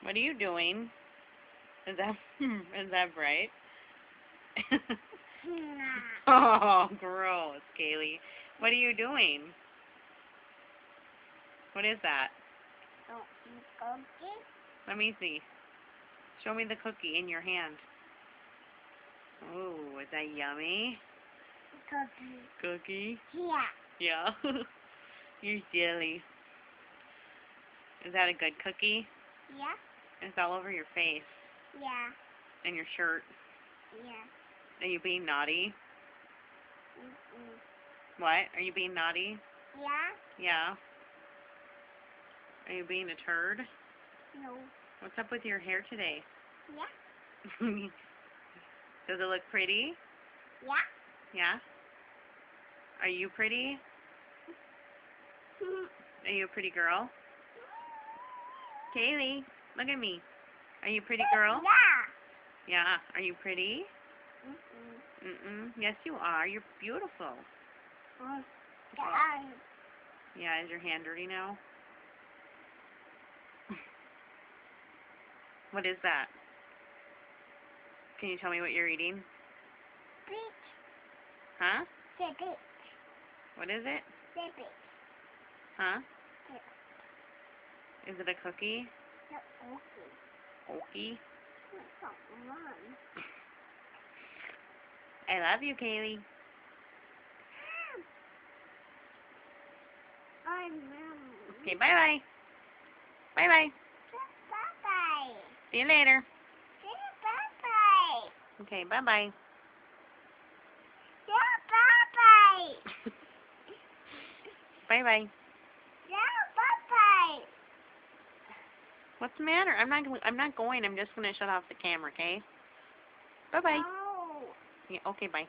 What are you doing? Is that is that bright? Oh, gross, Kaylee. What are you doing? What is that? Cookie? Let me see. Show me the cookie in your hand. Oh, is that yummy? Cookie. Cookie? Yeah. Yeah. You're silly. Is that a good cookie? Yeah. It's all over your face Yeah. and your shirt. Yeah. Are you being naughty? Mm-mm. What? Are you being naughty? Yeah. Yeah. Are you being a turd? No. What's up with your hair today? Yeah. Does it look pretty? Yeah. Yeah? Are you pretty? Are you a pretty girl? Kaylee, look at me. Are you a pretty girl? Yeah. Yeah. Are you pretty? Mm-mm. Yes, you are. You're beautiful. Yeah. Yeah, is your hand dirty now? What is that? Can you tell me what you're eating? Beach. Huh? The beach. What is it? The beach. Huh? Yeah. Is it a cookie? The cookie. Okie? It's not mine. I love you, Kaylee. I know. Okay, bye-bye. Bye-bye. Bye-bye. See you later. Bye-bye. Okay, bye-bye. Yeah, bye-bye. Bye-bye. Yeah, bye-bye. What's the matter? I'm not going. I'm just going to shut off the camera, okay? Bye-bye. No. Yeah, okay, bye.